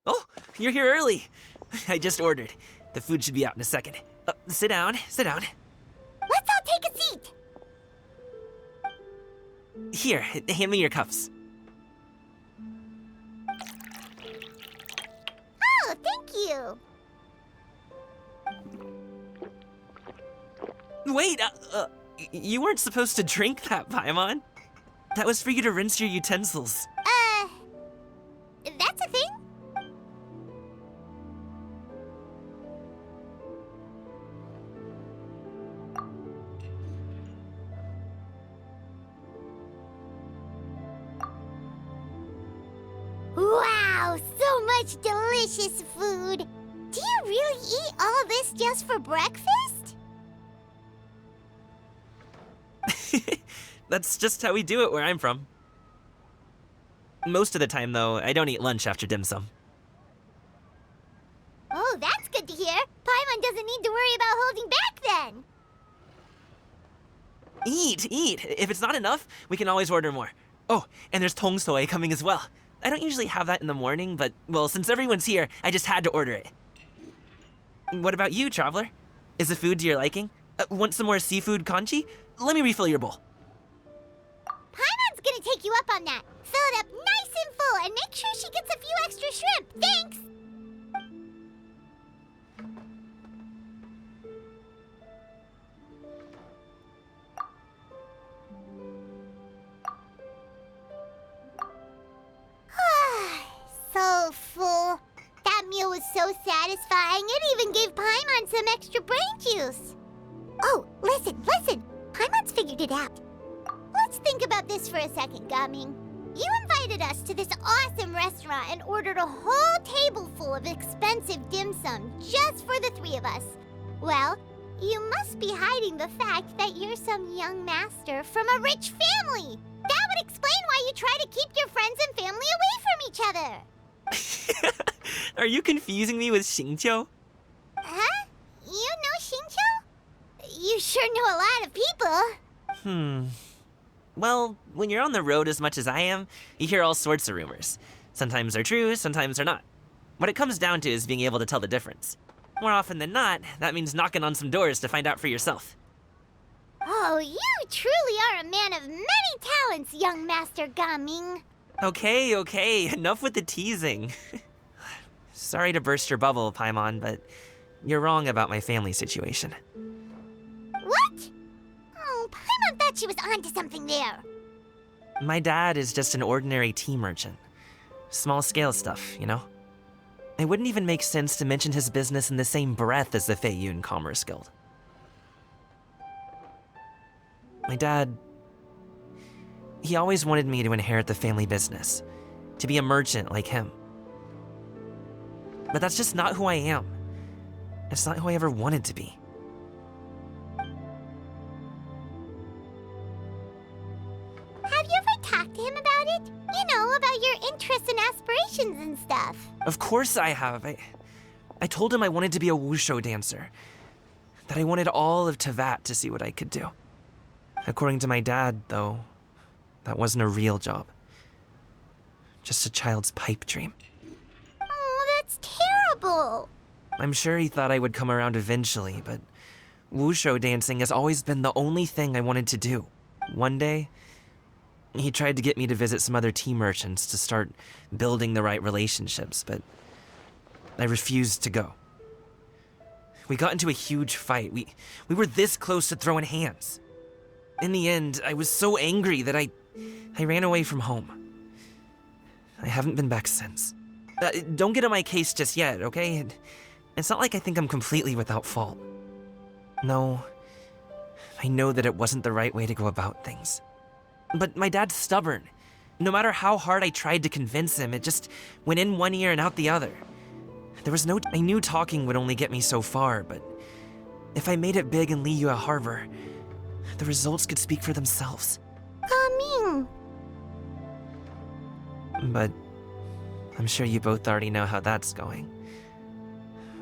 Oh, you're here early. I just ordered. The food should be out in a second. Sit down, sit down. Let's all take a seat. Here, hand me your cups. Oh, thank you. Wait, you weren't supposed to drink that, Paimon. That was for you to rinse your utensils. That's a thing? Wow, so much delicious food. Do you really eat all this just for breakfast? That's just how we do it where I'm from. Most of the time, though, I don't eat lunch after dim sum. Oh, that's good to hear. Paimon doesn't need to worry about holding back then. Eat, eat. If it's not enough, we can always order more. Oh, and there's tong soy coming as well. I don't usually have that in the morning, but, well, since everyone's here, I just had to order it. What about you, traveler? Is the food to your liking? Want some more seafood congee? Let me refill your bowl. Paimon's gonna take you up on that. Fill it up nice and full and make sure she gets a few extra shrimp. Thanks! So full. That meal was so satisfying, it even gave Paimon some extra brain juice. Oh, listen. Paimon's figured it out. Let's think about this for a second, Gaming. You invited us to this awesome restaurant and ordered a whole table full of expensive dim sum just for the three of us. Well, you must be hiding the fact that you're some young master from a rich family. That would explain why you try to keep your friends and family away from each other. Are you confusing me with Xingqiu? Huh? You know Xingqiu? You sure know a lot of people. Well, when you're on the road as much as I am, you hear all sorts of rumors. Sometimes they're true, sometimes they're not. What it comes down to is being able to tell the difference. More often than not, that means knocking on some doors to find out for yourself. Oh, you truly are a man of many talents, young Master Gaming. Okay, enough with the teasing. Sorry to burst your bubble, Paimon, but you're wrong about my family situation. What? Oh, Paimon thought she was onto something there. My dad is just an ordinary tea merchant. Small-scale stuff, you know? It wouldn't even make sense to mention his business in the same breath as the Feiyun Commerce Guild. My dad... he always wanted me to inherit the family business, to be a merchant like him. But that's just not who I am. It's not who I ever wanted to be. Have you ever talked to him about it? You know, about your interests and aspirations and stuff. Of course I have. I told him I wanted to be a wushu dancer. That I wanted all of Tevat to see what I could do. According to my dad, though, that wasn't a real job. Just a child's pipe dream. Oh, that's terrible. I'm sure he thought I would come around eventually, but wushu dancing has always been the only thing I wanted to do. One day, he tried to get me to visit some other tea merchants to start building the right relationships, but I refused to go. We got into a huge fight. We were this close to throwing hands. In the end, I was so angry that I ran away from home. I haven't been back since. Don't get on my case just yet, okay? It's not like I think I'm completely without fault. No, I know that it wasn't the right way to go about things. But my dad's stubborn. No matter how hard I tried to convince him, it just went in one ear and out the other. I knew talking would only get me so far, but if I made it big in Liyue Harbor, the results could speak for themselves. Gaming. But I'm sure you both already know how that's going.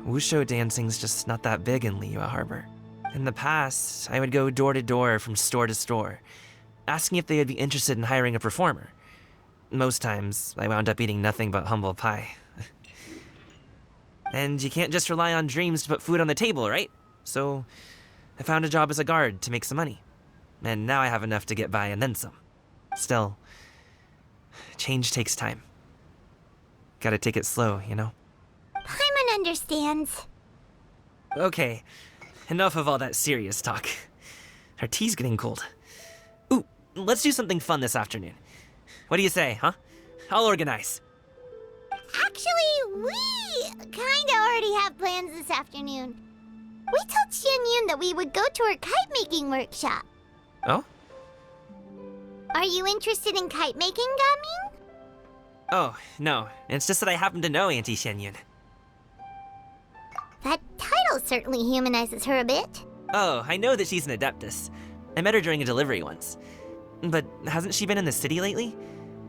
Wushu dancing's just not that big in Liyue Harbor. In the past, I would go door to door from store to store, asking if they would be interested in hiring a performer. Most times, I wound up eating nothing but humble pie. And you can't just rely on dreams to put food on the table, right? So I found a job as a guard to make some money. And now I have enough to get by and then some. Still, change takes time. Gotta take it slow, you know? Paimon understands. Okay, enough of all that serious talk. Our tea's getting cold. Ooh, let's do something fun this afternoon. What do you say, huh? I'll organize. Actually, we kinda already have plans this afternoon. We told Xianyun that we would go to her kite-making workshop. Oh? Are you interested in kite making, Gaming? Oh, no. It's just that I happen to know Auntie Xianyun. That title certainly humanizes her a bit. Oh, I know that she's an adeptus. I met her during a delivery once. But hasn't she been in the city lately?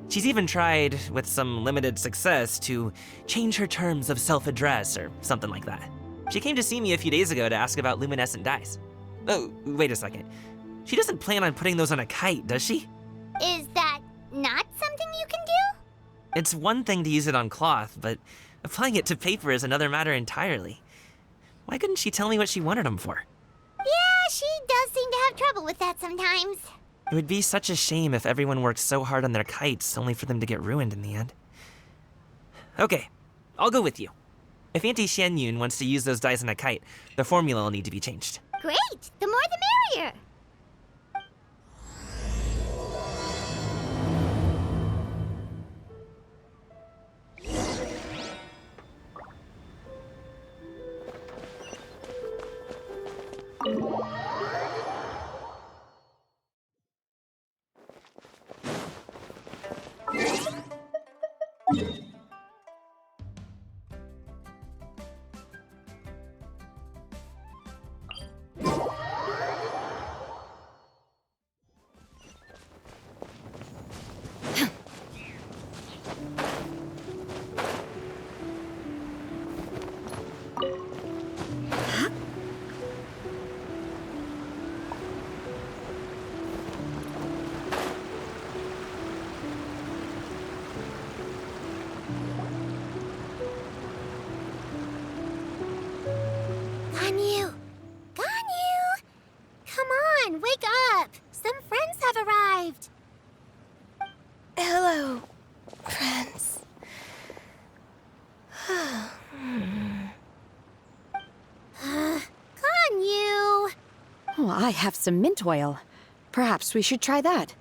She's even tried, with some limited success, to change her terms of self-address or something like that. She came to see me a few days ago to ask about luminescent dyes. Oh, wait a second. She doesn't plan on putting those on a kite, does she? Is that not something you can do? It's one thing to use it on cloth, but applying it to paper is another matter entirely. Why couldn't she tell me what she wanted them for? Yeah, she does seem to have trouble with that sometimes. It would be such a shame if everyone worked so hard on their kites only for them to get ruined in the end. Okay, I'll go with you. If Auntie Xianyun wants to use those dyes on a kite, the formula will need to be changed. Great! The more the merrier! Ganyu! Ganyu! Come on, wake up! Some friends have arrived! Hello, friends. Ganyu! Oh, I have some mint oil. Perhaps we should try that.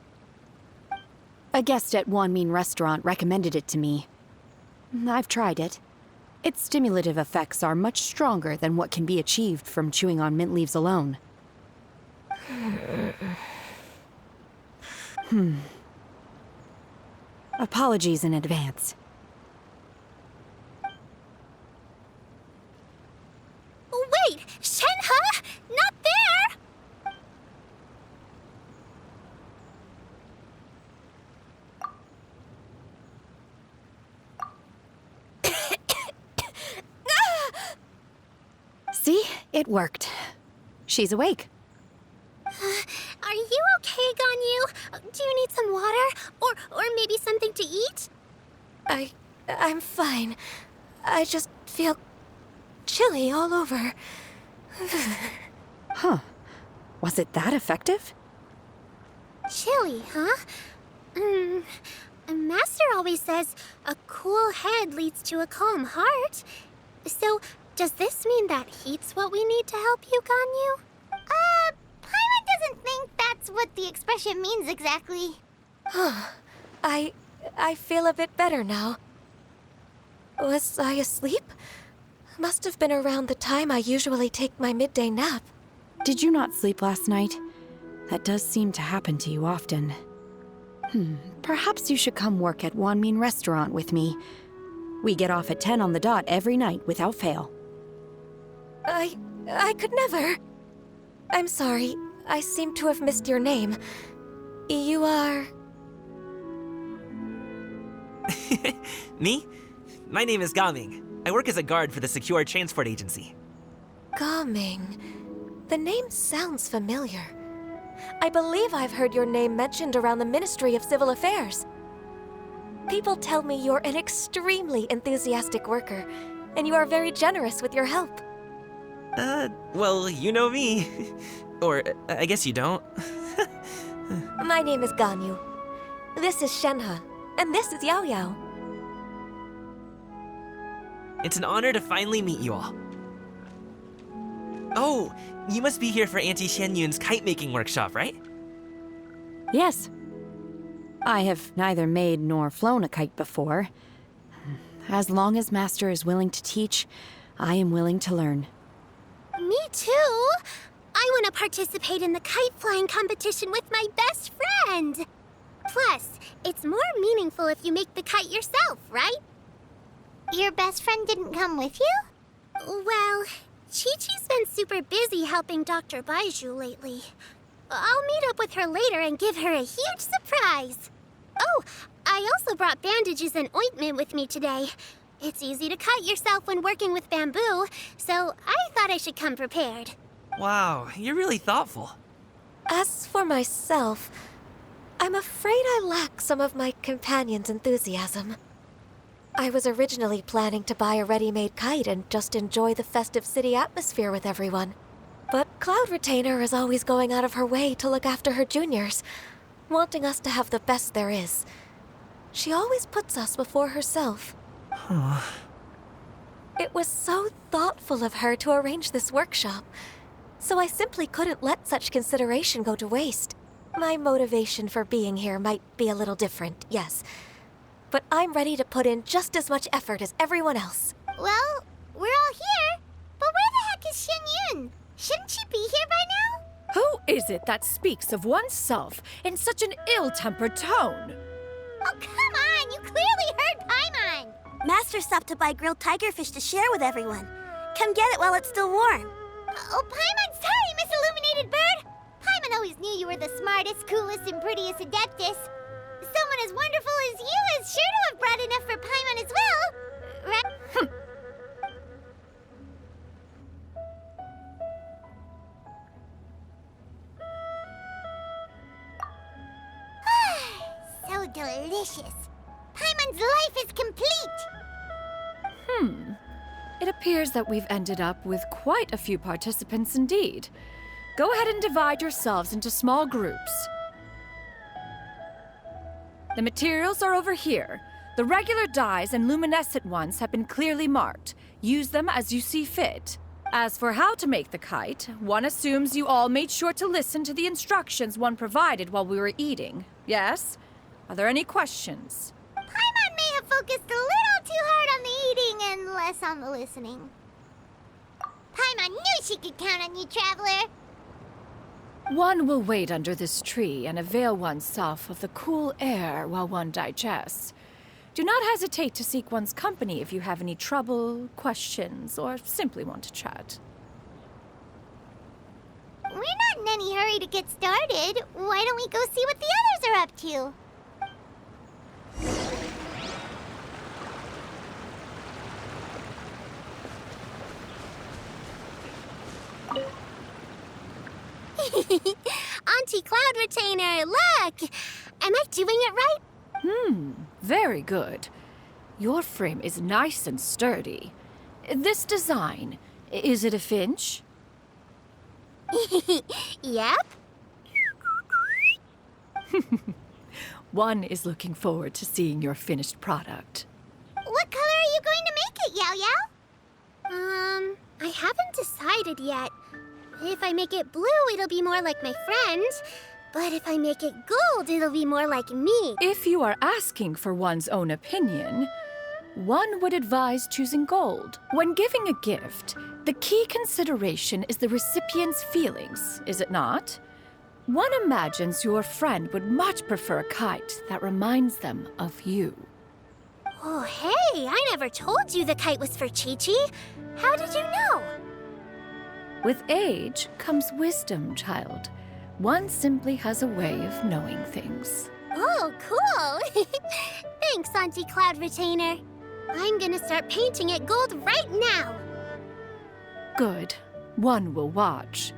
A guest at Wanmin Restaurant recommended it to me. I've tried it. Its stimulative effects are much stronger than what can be achieved from chewing on mint leaves alone. Apologies in advance. Wait! Shenhe! Not there! See? It worked. She's awake. Are you okay, Ganyu? Do you need some water? Or maybe something to eat? I'm fine. I just feel chilly all over. Huh. Was it that effective? Chilly, huh? Master always says a cool head leads to a calm heart. So, does this mean that heat's what we need to help you, Ganyu? Paimon doesn't think that's what the expression means exactly. I feel a bit better now. Was I asleep? Must have been around the time I usually take my midday nap. Did you not sleep last night? That does seem to happen to you often. Perhaps you should come work at Wanmin Restaurant with me. We get off at 10 on the dot every night without fail. I could never. I'm sorry. I seem to have missed your name. You are... Me? My name is Gaming. I work as a guard for the Secure Transport Agency. Gaming. The name sounds familiar. I believe I've heard your name mentioned around the Ministry of Civil Affairs. People tell me you're an extremely enthusiastic worker, and you are very generous with your help. Well, you know me. Or, I guess you don't. My name is Ganyu. This is Shenhe, and this is Yao Yao. It's an honor to finally meet you all. Oh, you must be here for Auntie Xianyun's kite-making workshop, right? Yes. I have neither made nor flown a kite before. As long as Master is willing to teach, I am willing to learn. Me too. I want to participate in the kite flying competition with my best friend. Plus, it's more meaningful if you make the kite yourself, right? Your best friend didn't come with you? Well, Chi-Chi's been super busy helping Dr. Baizhu lately. I'll meet up with her later and give her a huge surprise. Oh, I also brought bandages and ointment with me today. It's easy to cut yourself when working with bamboo, so I thought I should come prepared. Wow, you're really thoughtful. As for myself, I'm afraid I lack some of my companion's enthusiasm. I was originally planning to buy a ready-made kite and just enjoy the festive city atmosphere with everyone. But Cloud Retainer is always going out of her way to look after her juniors, wanting us to have the best there is. She always puts us before herself. It was so thoughtful of her to arrange this workshop, so I simply couldn't let such consideration go to waste. My motivation for being here might be a little different, yes, but I'm ready to put in just as much effort as everyone else. Well, we're all here, but where the heck is Xianyun? Shouldn't she be here by now? Who is it that speaks of oneself in such an ill-tempered tone? Oh, come on! You clearly heard Paimon! Master stopped to buy grilled tigerfish to share with everyone. Come get it while it's still warm. Oh, Paimon, sorry, Miss Illuminated Bird! Paimon always knew you were the smartest, coolest, and prettiest Adeptus. Someone as wonderful as you is sure to have brought enough for Paimon as well, right? So delicious. Paimon's life is complete. It appears that we've ended up with quite a few participants indeed. Go ahead and divide yourselves into small groups. The materials are over here. The regular dyes and luminescent ones have been clearly marked. Use them as you see fit. As for how to make the kite, one assumes you all made sure to listen to the instructions one provided while we were eating. Yes? Are there any questions? Paimon may have focused a little too hard on the eating and less on the listening. Paimon knew she could count on you, Traveler. One will wait under this tree and avail oneself of the cool air while one digests. Do not hesitate to seek one's company if you have any trouble, questions, or simply want to chat. We're not in any hurry to get started. Why don't we go see what the others are up to? Auntie Cloud Retainer, look! Am I doing it right? Very good. Your frame is nice and sturdy. This design, is it a finch? Yep. One is looking forward to seeing your finished product. What color are you going to make it, Yao Yao? I haven't decided yet. If I make it blue, it'll be more like my friend. But if I make it gold, it'll be more like me. If you are asking for one's own opinion, one would advise choosing gold. When giving a gift, the key consideration is the recipient's feelings, is it not? One imagines your friend would much prefer a kite that reminds them of you. Oh, hey, I never told you the kite was for Chi-Chi. How did you know? With age comes wisdom, child. One simply has a way of knowing things. Oh, cool. Thanks, Auntie Cloud Retainer. I'm gonna start painting it gold right now. Good. One will watch.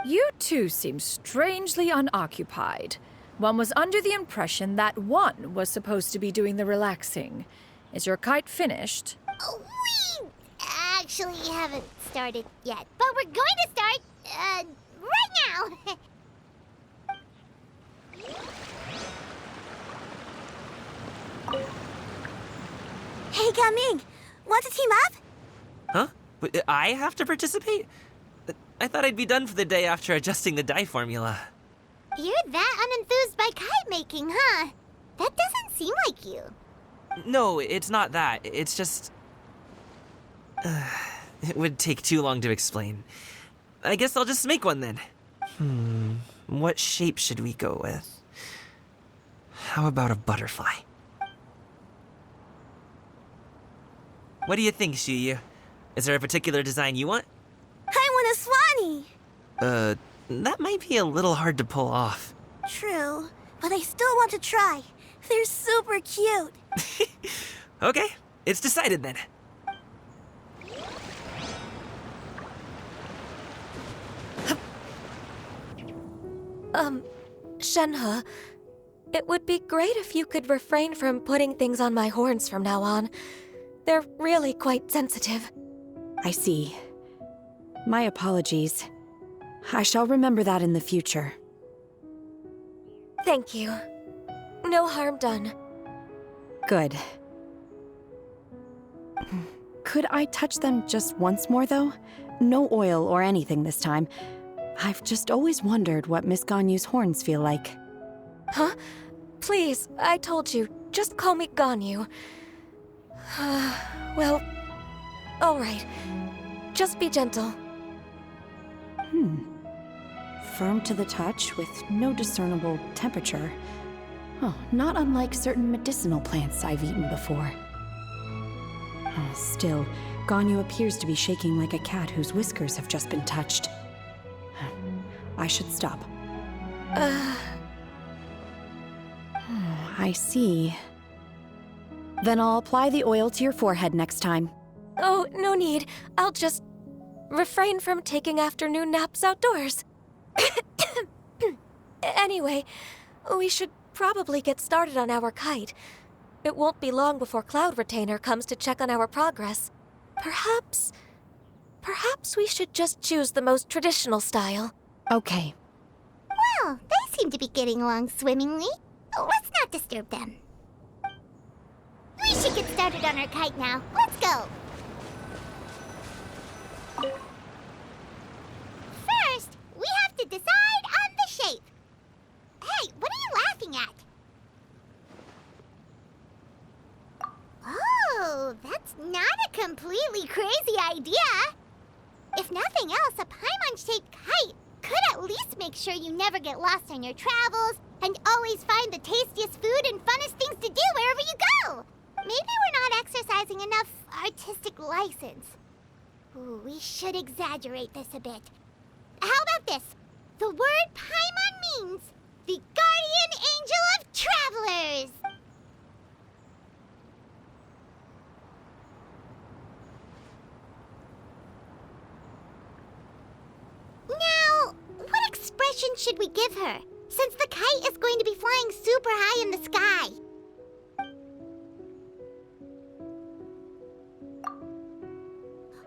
You two seem strangely unoccupied. One was under the impression that one was supposed to be doing the relaxing. Is your kite finished? Oh, we actually haven't started yet, but we're going to start, right now. Hey, Gaming, want to team up? Huh? But I have to participate? I thought I'd be done for the day after adjusting the dye formula. You're that unenthused by kite making, huh? That doesn't seem like you. No, it's not that. It's just... it would take too long to explain. I guess I'll just make one then. What shape should we go with? How about a butterfly? What do you think, Shuyu? Is there a particular design you want? I want a swanee. That might be a little hard to pull off. True, but I still want to try. They're super cute. Okay, it's decided then. Shenhe, it would be great if you could refrain from putting things on my horns from now on. They're really quite sensitive. I see. My apologies. I shall remember that in the future. Thank you. No harm done. Good. Could I touch them just once more, though? No oil or anything this time. I've just always wondered what Miss Ganyu's horns feel like. Huh? Please, I told you. Just call me Ganyu. Well, all right. Just be gentle. Firm to the touch with no discernible temperature. Oh, not unlike certain medicinal plants I've eaten before. Oh, still, Ganyu appears to be shaking like a cat whose whiskers have just been touched. I should stop. I see. Then I'll apply the oil to your forehead next time. Oh, no need. I'll just refrain from taking afternoon naps outdoors. Anyway, we should probably get started on our kite. It won't be long before Cloud Retainer comes to check on our progress. Perhaps we should just choose the most traditional style. Okay. Well, they seem to be getting along swimmingly. Let's not disturb them. We should get started on our kite now. Let's go. First, we have to decide on the shape. Hey, what are you laughing at? Oh, that's not a completely crazy idea. If nothing else, a Paimon-shaped kite could at least make sure you never get lost on your travels and always find the tastiest food and funnest things to do wherever you go. Maybe we're not exercising enough artistic license. Ooh, we should exaggerate this a bit. How about this? The word Paimon means the guardian angel of travelers. Now, what expression should we give her, since the kite is going to be flying super high in the sky?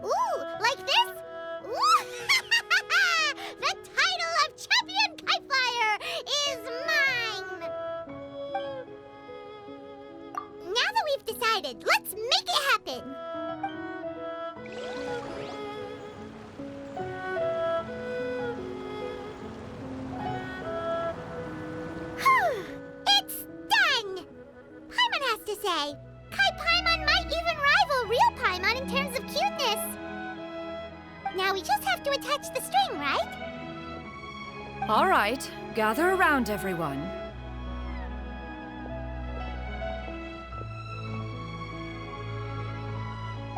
Ooh, like this? Ooh. The title of Champion Kite Flyer is mine! Now that we've decided, let's make it happen! It's done! Paimon has to say, Kai Paimon might even rival real Paimon in terms of cuteness. Now we just have to attach the string, right? All right, gather around, everyone.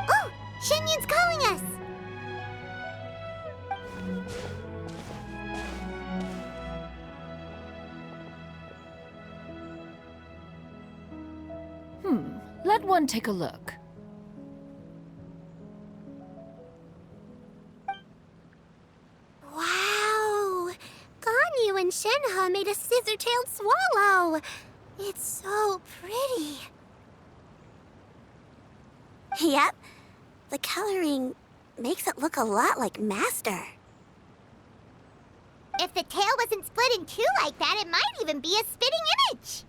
Oh, Shenyun's calling us! Let one take a look. Wow! Ganyu and Shenhe Shenhe made a scissor-tailed swallow. It's so pretty. Yep, the coloring makes it look a lot like Master. If the tail wasn't split in two like that, it might even be a spitting image.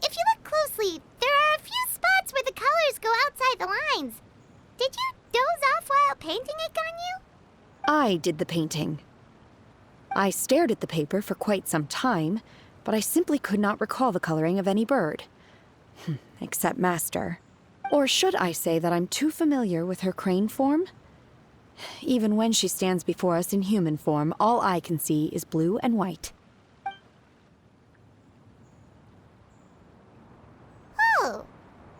If you look closely, there are a few spots where the colors go outside the lines. Did you doze off while painting it, Ganyu? I did the painting. I stared at the paper for quite some time, but I simply could not recall the coloring of any bird. Except Master. Or should I say that I'm too familiar with her crane form? Even when she stands before us in human form, all I can see is blue and white. Oh, well,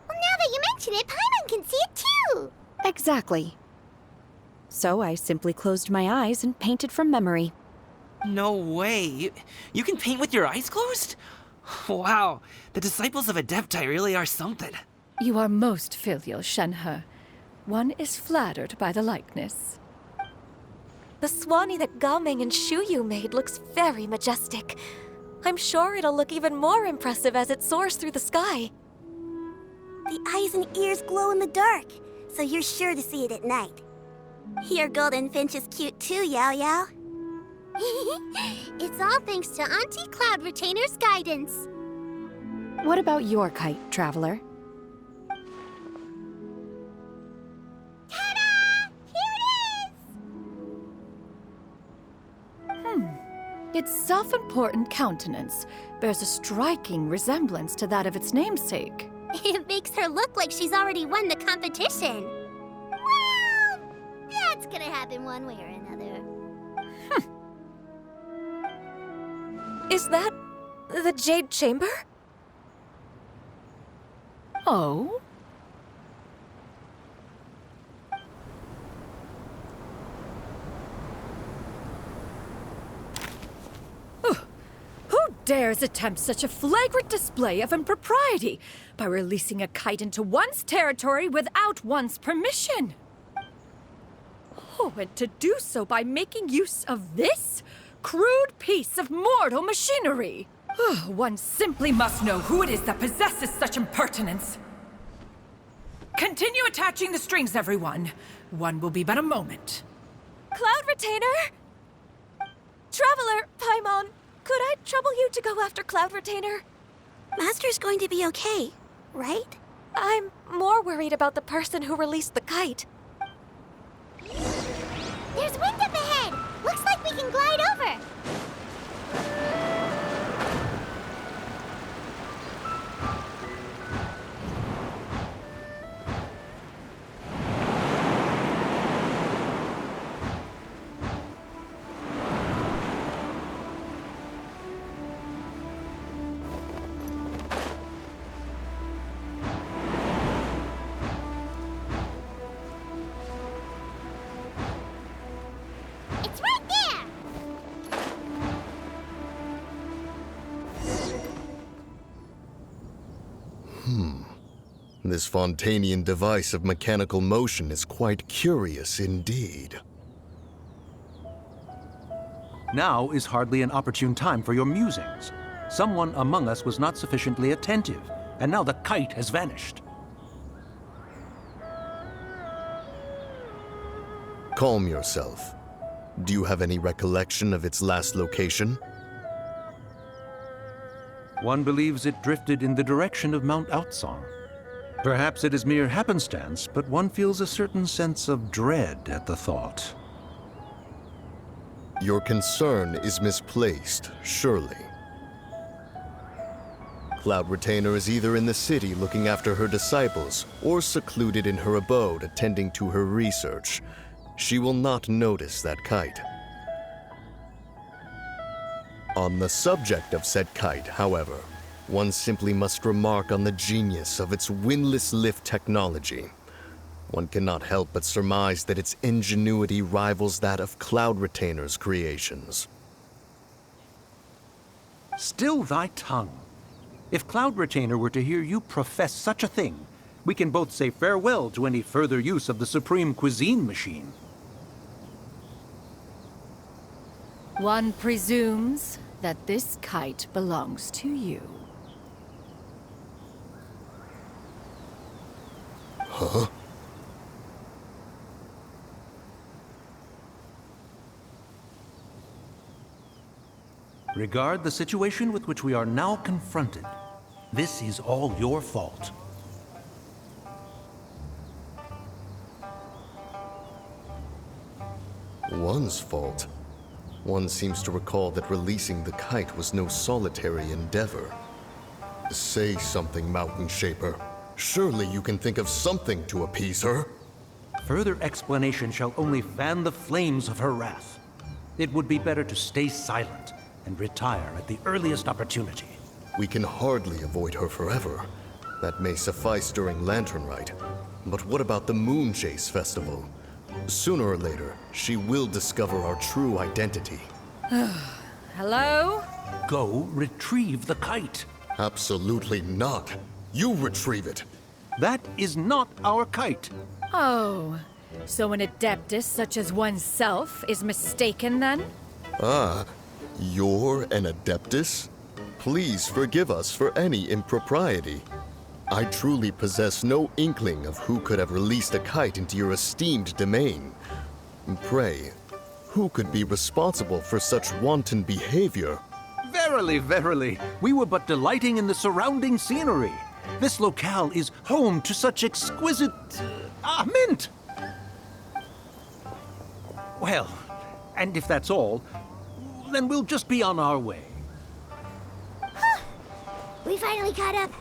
now that you mention it, Paimon can see it too. Exactly. So I simply closed my eyes and painted from memory. No way. You can paint with your eyes closed? Wow, the disciples of Adepti really are something. You are most filial, Shenhe. One is flattered by the likeness. The Swanee that Gaming and Shuyu made looks very majestic. I'm sure it'll look even more impressive as it soars through the sky. The eyes and ears glow in the dark, so you're sure to see it at night. Your golden finch is cute too, Yao Yao. It's all thanks to Auntie Cloud Retainer's guidance. What about your kite, Traveler? Ta-da! Here it is! Its self-important countenance bears a striking resemblance to that of its namesake. It makes her look like she's already won the competition. Well, that's gonna happen one way or another. Is that the Jade Chamber? Oh? Who dares attempt such a flagrant display of impropriety by releasing a kite into one's territory without one's permission? Oh, and to do so by making use of this crude piece of mortal machinery. One simply must know who it is that possesses such impertinence. Continue attaching the strings, everyone. One will be but a moment. Cloud Retainer? Traveler, Paimon, could I trouble you to go after Cloud Retainer? Master's going to be okay, right? I'm more worried about the person who released the kite. There's wind up ahead! Looks like we can glide over! It's right there! This Fontanian device of mechanical motion is quite curious indeed. Now is hardly an opportune time for your musings. Someone among us was not sufficiently attentive, and now the kite has vanished. Calm yourself. Do you have any recollection of its last location? One believes it drifted in the direction of Mount Outsong. Perhaps it is mere happenstance, but one feels a certain sense of dread at the thought. Your concern is misplaced, surely. Cloud Retainer is either in the city looking after her disciples, or secluded in her abode attending to her research. She will not notice that kite. On the subject of said kite, however, one simply must remark on the genius of its windless lift technology. One cannot help but surmise that its ingenuity rivals that of Cloud Retainer's creations. Still thy tongue. If Cloud Retainer were to hear you profess such a thing, we can both say farewell to any further use of the Supreme Cuisine Machine. One presumes that this kite belongs to you. Huh? Regard the situation with which we are now confronted. This is all your fault. One's fault. One seems to recall that releasing the kite was no solitary endeavor. Say something, Mountain Shaper. Surely you can think of something to appease her. Further explanation shall only fan the flames of her wrath. It would be better to stay silent and retire at the earliest opportunity. We can hardly avoid her forever. That may suffice during Lantern Rite. But what about the Moon Chase Festival? Sooner or later, she will discover our true identity. Hello? Go retrieve the kite. Absolutely not. You retrieve it. That is not our kite. Oh, so an adeptus such as oneself is mistaken then? Ah, you're an Adeptus? Please forgive us for any impropriety. I truly possess no inkling of who could have released a kite into your esteemed domain. Pray, who could be responsible for such wanton behavior? Verily, verily, we were but delighting in the surrounding scenery. This locale is home to such exquisite... mint! Well, and if that's all, then we'll just be on our way. We finally caught up.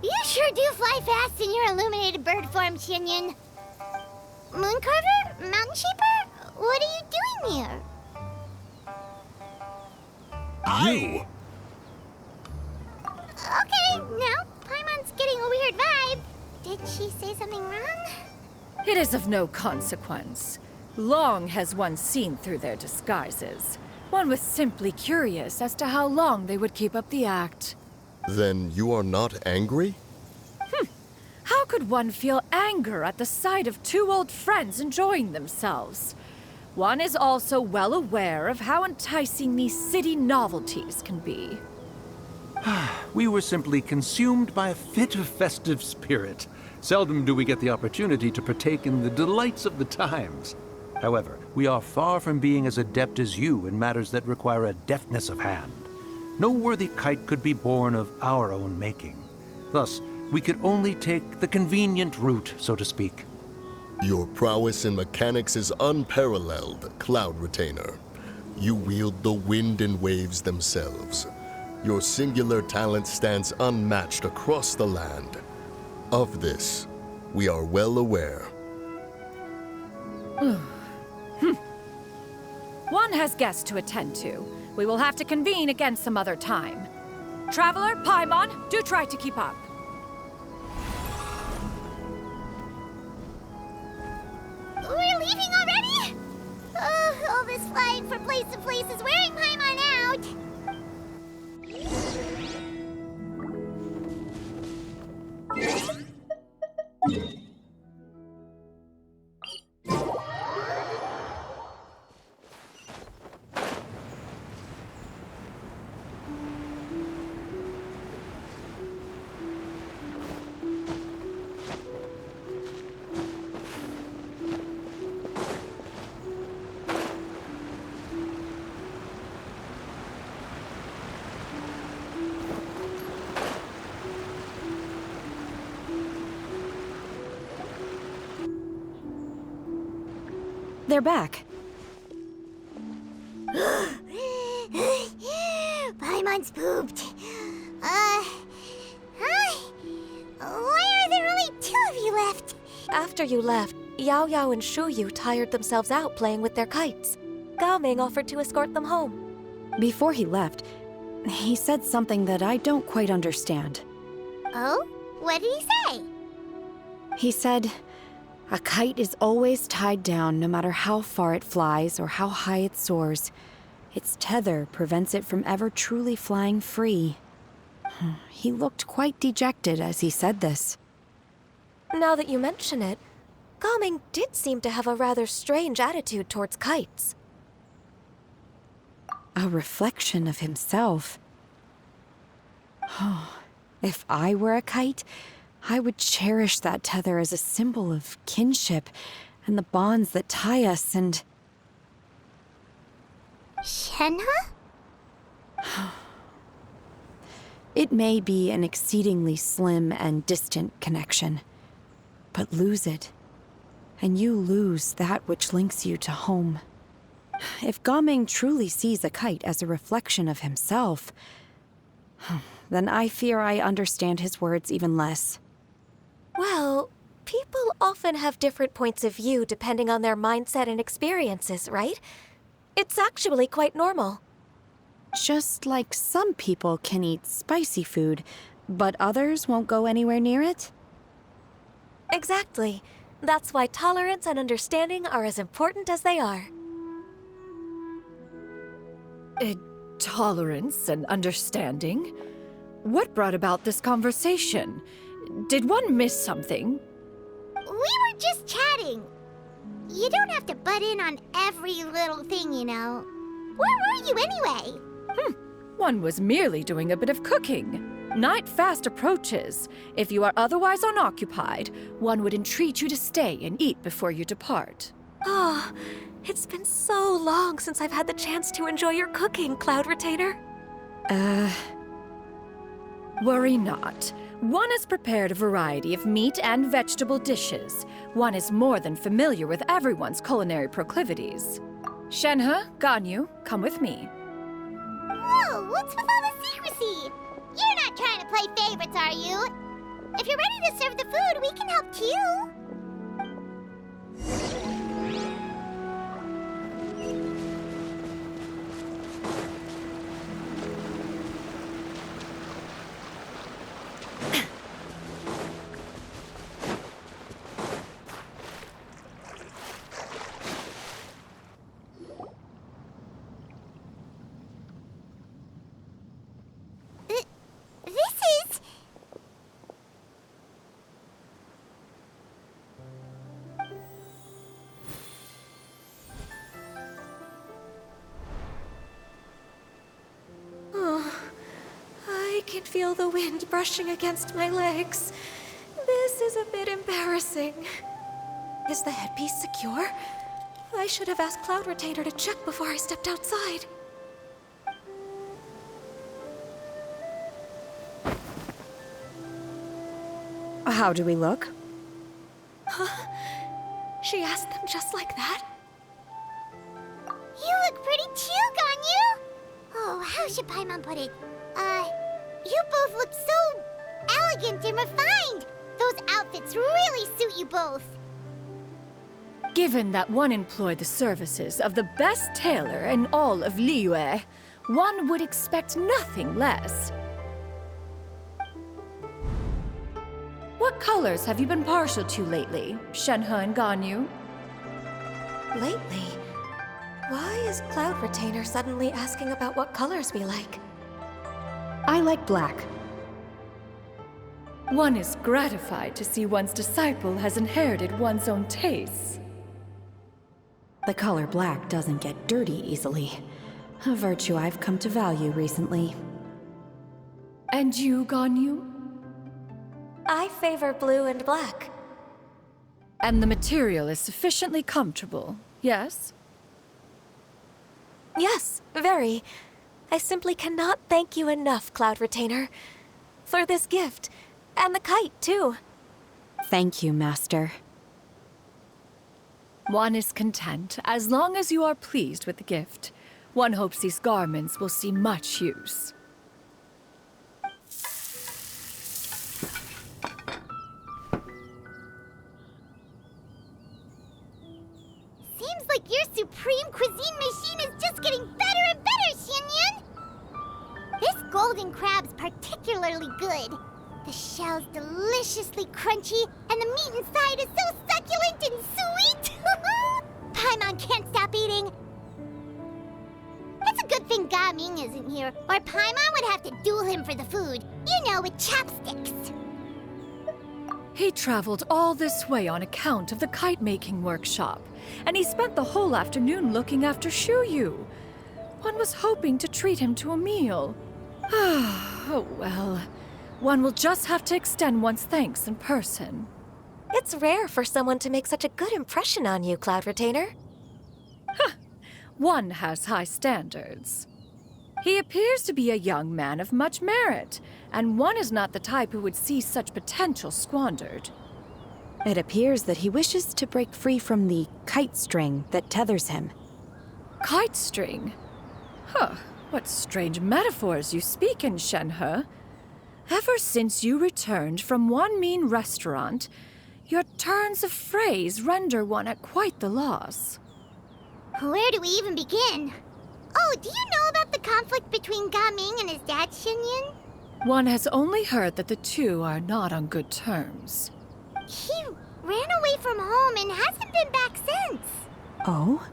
You sure do fly fast in your illuminated bird form, Shinyan. Mooncarver? Mountain Shaper? What are you doing here? You? Okay, now Paimon's getting a weird vibe. Did she say something wrong? It is of no consequence. Long has one seen through their disguises. One was simply curious as to how long they would keep up the act. Then you are not angry? How could one feel anger at the sight of two old friends enjoying themselves? One is also well aware of how enticing these city novelties can be. We were simply consumed by a fit of festive spirit. Seldom do we get the opportunity to partake in the delights of the times. However, we are far from being as adept as you in matters that require a deftness of hand. No worthy kite could be born of our own making. Thus, we could only take the convenient route, so to speak. Your prowess in mechanics is unparalleled, Cloud Retainer. You wield the wind and waves themselves. Your singular talent stands unmatched across the land. Of this, we are well aware. One has guests to attend to. We will have to convene again some other time. Traveler, Paimon, do try to keep up. We're leaving already? Oh, all this flying from place to place is wearing Paimon out. They're back. Paimon's pooped. Hi. Why are there only two of you left? After you left, Yao Yao and Shu Yu tired themselves out playing with their kites. Gao Ming offered to escort them home. Before he left, he said something that I don't quite understand. Oh? What did he say? He said, a kite is always tied down no matter how far it flies or how high it soars. Its tether prevents it from ever truly flying free. He looked quite dejected as he said this. Now that you mention it, Gao Ming did seem to have a rather strange attitude towards kites. A reflection of himself. Oh, if I were a kite, I would cherish that tether as a symbol of kinship and the bonds that tie us and... Shenhe? It may be an exceedingly slim and distant connection, but lose it, and you lose that which links you to home. If Gaming truly sees a kite as a reflection of himself, then I fear I understand his words even less. Well, people often have different points of view depending on their mindset and experiences, right? It's actually quite normal. Just like some people can eat spicy food, but others won't go anywhere near it? Exactly. That's why tolerance and understanding are as important as they are. Tolerance and understanding? What brought about this conversation? Did one miss something? We were just chatting. You don't have to butt in on every little thing, you know. Where were you anyway? One was merely doing a bit of cooking. Night fast approaches. If you are otherwise unoccupied, one would entreat you to stay and eat before you depart. Oh, it's been so long since I've had the chance to enjoy your cooking, Cloud Retainer. Worry not. One has prepared a variety of meat and vegetable dishes. One is more than familiar with everyone's culinary proclivities. Shenhe, Ganyu, come with me. Whoa, what's with all the secrecy? You're not trying to play favorites, are you? If you're ready to serve the food, we can help too. I can feel the wind brushing against my legs. This is a bit embarrassing. Is the headpiece secure? I should have asked Cloud Retainer to check before I stepped outside. How do we look? She asked them just like that? You look pretty too, Ganyu! Oh, how should Paimon put it? You both look so elegant and refined. Those outfits really suit you both. Given that one employed the services of the best tailor in all of Liyue, one would expect nothing less. What colors have you been partial to lately, Shenhe and Ganyu? Lately? Why is Cloud Retainer suddenly asking about what colors we like? I like black. One is gratified to see one's disciple has inherited one's own tastes. The color black doesn't get dirty easily. A virtue I've come to value recently. And you, Ganyu? I favor blue and black. And the material is sufficiently comfortable, yes? Yes, very. I simply cannot thank you enough, Cloud Retainer. For this gift. And the kite, too. Thank you, Master. One is content as long as you are pleased with the gift. One hopes these garments will see much use. Seems like your supreme cuisine machine is just getting better and better, Xinyun! This golden crab's particularly good. The shell's deliciously crunchy, and the meat inside is so succulent and sweet! Paimon can't stop eating. It's a good thing Gaming isn't here, or Paimon would have to duel him for the food. You know, with chopsticks. He traveled all this way on account of the kite-making workshop, and he spent the whole afternoon looking after Shuyu. One was hoping to treat him to a meal. Oh well. One will just have to extend one's thanks in person. It's rare for someone to make such a good impression on you, Cloud Retainer. One has high standards. He appears to be a young man of much merit, and one is not the type who would see such potential squandered. It appears that he wishes to break free from the kite string that tethers him. Kite string? Huh, what strange metaphors you speak in, Shenhe. Ever since you returned from one mean restaurant, your turns of phrase render one at quite the loss. Where do we even begin? Oh, do you know about the conflict between Gaming and his dad, Xinyan? One has only heard that the two are not on good terms. He ran away from home and hasn't been back since. Oh?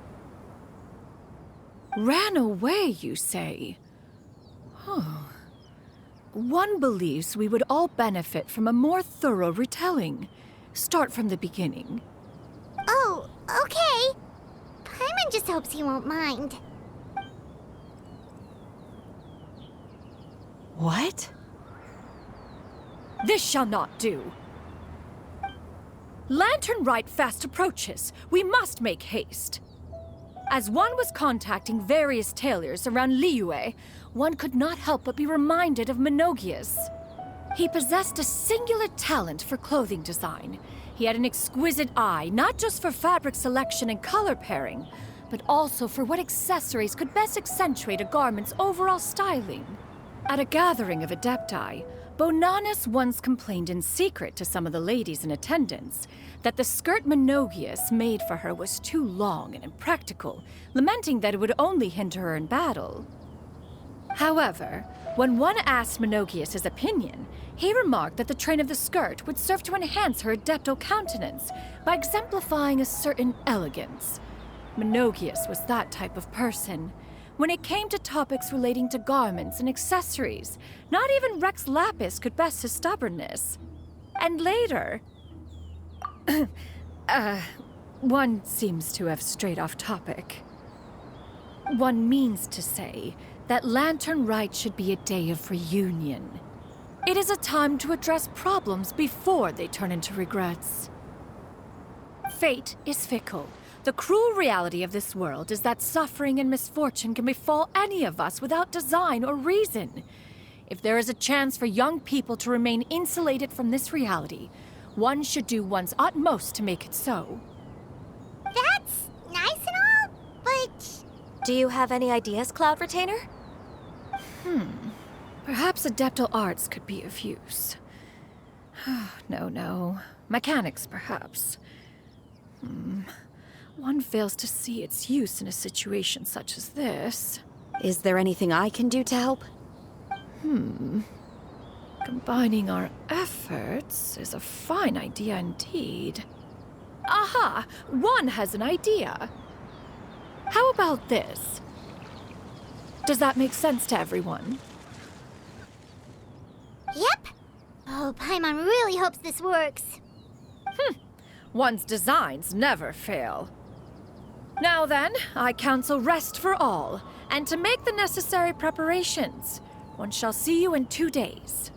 Ran away, you say? Huh. One believes we would all benefit from a more thorough retelling. Start from the beginning. Oh, okay. Paimon just hopes he won't mind. What? This shall not do. Lantern Rite fast approaches. We must make haste. As one was contacting various tailors around Liyue, one could not help but be reminded of Menogias. He possessed a singular talent for clothing design. He had an exquisite eye, not just for fabric selection and color pairing, but also for what accessories could best accentuate a garment's overall styling. At a gathering of Adepti, Bonanis once complained in secret to some of the ladies in attendance that the skirt Menogias made for her was too long and impractical, lamenting that it would only hinder her in battle. However, when one asked Menogias his opinion, he remarked that the train of the skirt would serve to enhance her adeptal countenance by exemplifying a certain elegance. Menogias was that type of person. When it came to topics relating to garments and accessories, not even Rex Lapis could best his stubbornness. And later... one seems to have strayed off topic. One means to say that Lantern Rite should be a day of reunion. It is a time to address problems before they turn into regrets. Fate is fickle. The cruel reality of this world is that suffering and misfortune can befall any of us without design or reason. If there is a chance for young people to remain insulated from this reality, one should do one's utmost to make it so. That's nice and all, but... Do you have any ideas, Cloud Retainer? Perhaps adeptal arts could be of use. No. Mechanics, perhaps. One fails to see its use in a situation such as this. Is there anything I can do to help? Combining our efforts is a fine idea indeed. Aha! One has an idea. How about this? Does that make sense to everyone? Yep. Oh, Paimon really hopes this works. One's designs never fail. Now then, I counsel rest for all, and to make the necessary preparations. One shall see you in 2 days.